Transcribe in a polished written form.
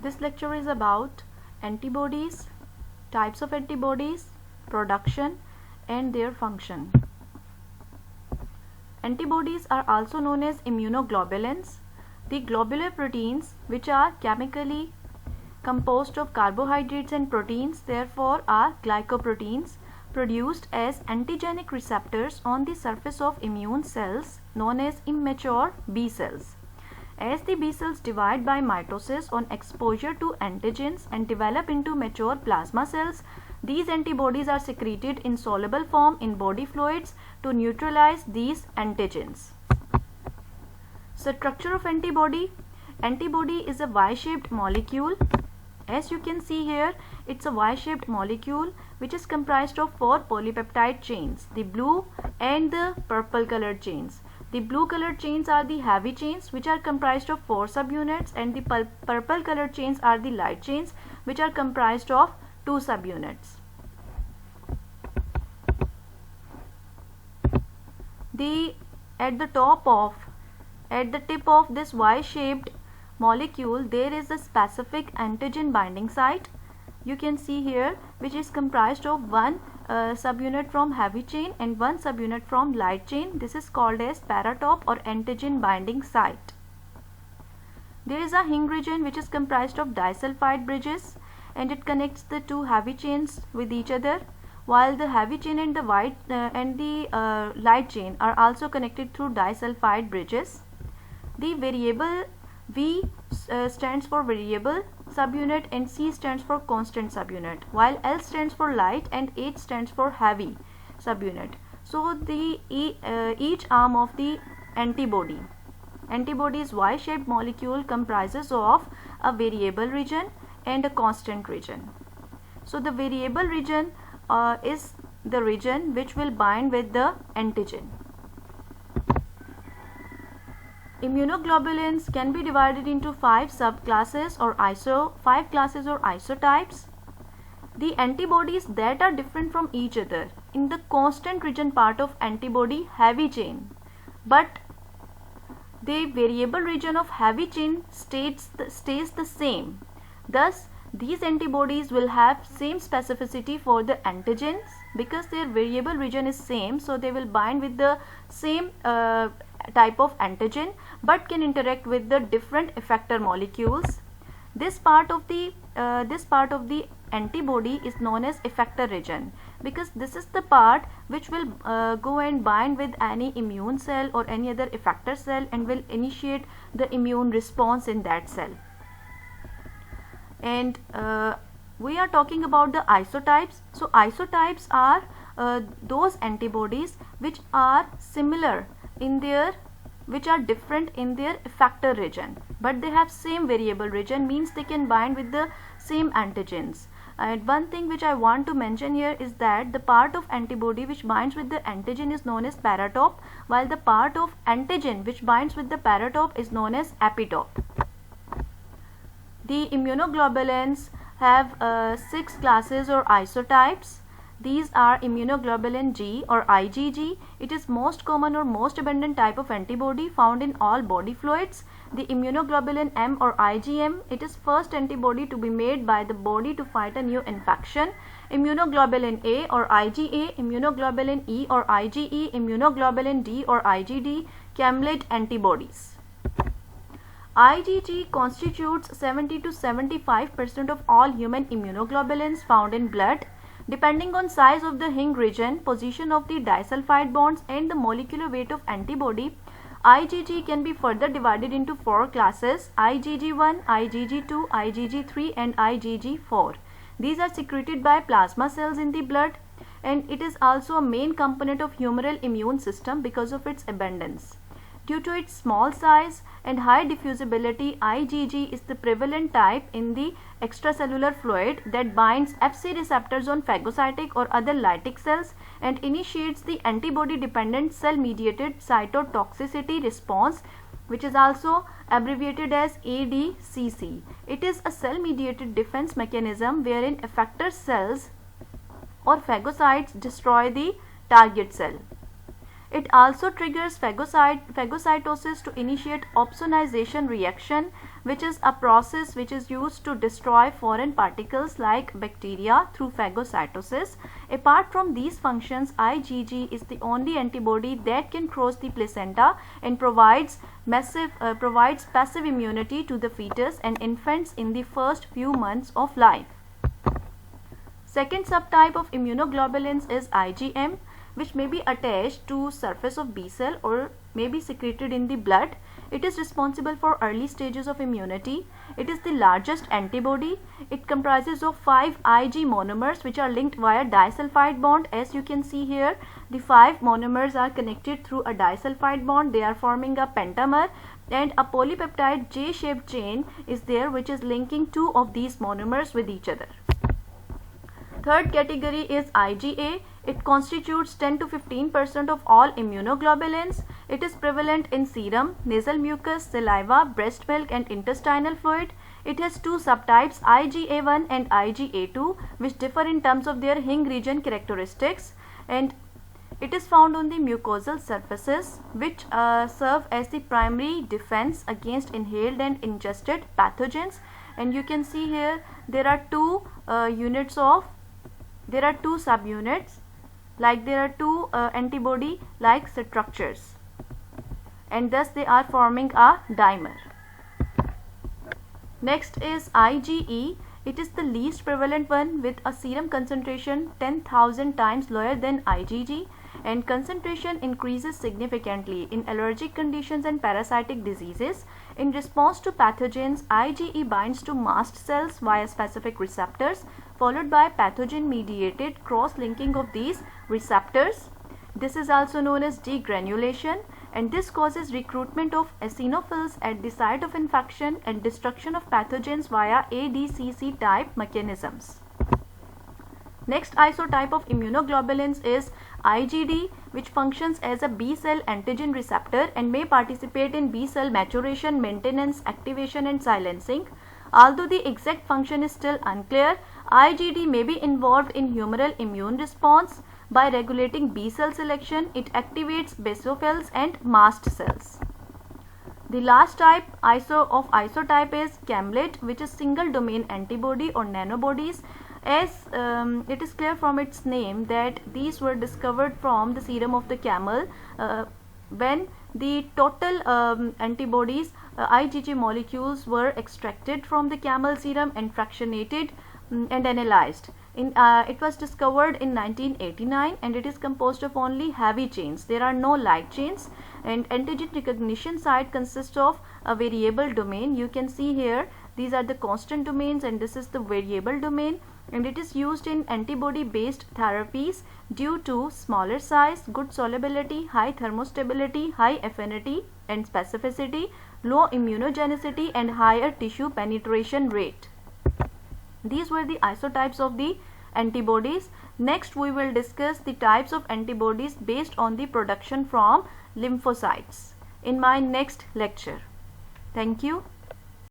This lecture is about antibodies, types of antibodies, production and their function. Antibodies are also known as immunoglobulins. The globular proteins, which are chemically composed of carbohydrates and proteins, therefore are glycoproteins, produced as antigenic receptors on the surface of immune cells known as immature B cells. As the B cells divide by mitosis on exposure to antigens and develop into mature plasma cells, these antibodies are secreted in soluble form in body fluids to neutralize these antigens. Structure of antibody. Antibody is a Y-shaped molecule. As you can see here, it's a Y-shaped molecule which is comprised of 4 polypeptide chains, the blue and the purple colored chains. The blue colored chains are the heavy chains which are comprised of 4 subunits, and the purple colored chains are the light chains which are comprised of 2 subunits. At the tip of this Y-shaped molecule there is a specific antigen binding site. You can see here, which is comprised of 1 subunit from heavy chain and 1 subunit from light chain. This is called as paratop or antigen binding site. There is a hinge region which is comprised of disulfide bridges, and it connects the 2 heavy chains with each other, while the heavy chain and the light chain are also connected through disulfide bridges. The variable V stands for variable subunit and C stands for constant subunit, while L stands for light and H stands for heavy subunit. So the each arm of the antibody's Y-shaped molecule comprises of a variable region and a constant region. So the variable region is the region which will bind with the antigen. Immunoglobulins can be divided into 5 subclasses or 5 classes or isotypes. The antibodies that are different from each other in the constant region part of antibody heavy chain, but the variable region of heavy chain stays the same. Thus, these antibodies will have same specificity for the antigens because their variable region is same, so they will bind with the same type of antigen but can interact with the different effector molecules. This part of the antibody is known as effector region because this is the part which will go and bind with any immune cell or any other effector cell and will initiate the immune response in that cell. And we are talking about the isotypes. So isotypes are those antibodies which are similar in their, which are different in their effector region, but they have same variable region, means they can bind with the same antigens. And one thing which I want to mention here is that the part of antibody which binds with the antigen is known as paratop, while the part of antigen which binds with the paratop is known as epitope. The immunoglobulins have 6 classes or isotypes. These are immunoglobulin G or IgG. It is most common or most abundant type of antibody found in all body fluids. The immunoglobulin M or IgM, it is first antibody to be made by the body to fight a new infection. Immunoglobulin A or IgA, immunoglobulin E or IgE, immunoglobulin D or IgD, camelid antibodies. IgG constitutes 70 to 75% of all human immunoglobulins found in blood. Depending on size of the hinge region, position of the disulfide bonds and the molecular weight of antibody, IgG can be further divided into 4 classes: IgG1, IgG2, IgG3 and IgG4. These are secreted by plasma cells in the blood, and it is also a main component of humoral immune system because of its abundance. Due to its small size and high diffusibility, IgG is the prevalent type in the extracellular fluid that binds Fc receptors on phagocytic or other lytic cells and initiates the antibody-dependent cell-mediated cytotoxicity response, which is also abbreviated as ADCC. It is a cell-mediated defense mechanism wherein effector cells or phagocytes destroy the target cell. It also triggers phagocytosis to initiate opsonization reaction which is a process which is used to destroy foreign particles like bacteria through phagocytosis. Apart from these functions, IgG is the only antibody that can cross the placenta and provides passive immunity to the fetus and infants in the first few months of life. Second subtype of immunoglobulins is IgM, which may be attached to surface of B cell or may be secreted in the blood. It is responsible for early stages of immunity. It is the largest antibody. It comprises of 5 Ig monomers which are linked via disulfide bond. As you can see here, the 5 monomers are connected through a disulfide bond. They are forming a pentamer, and a polypeptide J-shaped chain is there which is linking 2 of these monomers with each other. Third category is IgA. It constitutes 10 to 15% of all immunoglobulins. It is prevalent in serum, nasal mucus, saliva, breast milk and intestinal fluid. It has 2 subtypes, IgA1 and IgA2, which differ in terms of their Hing region characteristics, and it is found on the mucosal surfaces which serve as the primary defense against inhaled and ingested pathogens. And you can see here there are two subunits, like there are 2 antibody like structures, and thus they are forming a dimer. Next is IgE. It is the least prevalent one with a serum concentration 10,000 times lower than IgG, and concentration increases significantly in allergic conditions and parasitic diseases. In response to pathogens, IgE binds to mast cells via specific receptors, followed by pathogen-mediated cross-linking of these receptors. This is also known as degranulation, and this causes recruitment of eosinophils at the site of infection and destruction of pathogens via ADCC type mechanisms. Next isotype of immunoglobulins is IgD, which functions as a B cell antigen receptor and may participate in B cell maturation, maintenance, activation and silencing. Although the exact function is still unclear, IgD may be involved in humoral immune response. By regulating B cell selection, it activates basophils and mast cells. The last type isotype is Camlet, which is single domain antibody or nanobodies. As it is clear from its name that these were discovered from the serum of the camel when the total antibodies IgG molecules were extracted from the camel serum and fractionated and analyzed. It was discovered in 1989, and it is composed of only heavy chains. There are no light chains, and antigen recognition site consists of a variable domain. You can see here these are the constant domains and this is the variable domain, and it is used in antibody based therapies due to smaller size, good solubility, high thermostability, high affinity and specificity, low immunogenicity and higher tissue penetration rate. These were the isotypes of the antibodies. Next we will discuss the types of antibodies based on the production from lymphocytes in my next lecture. Thank you.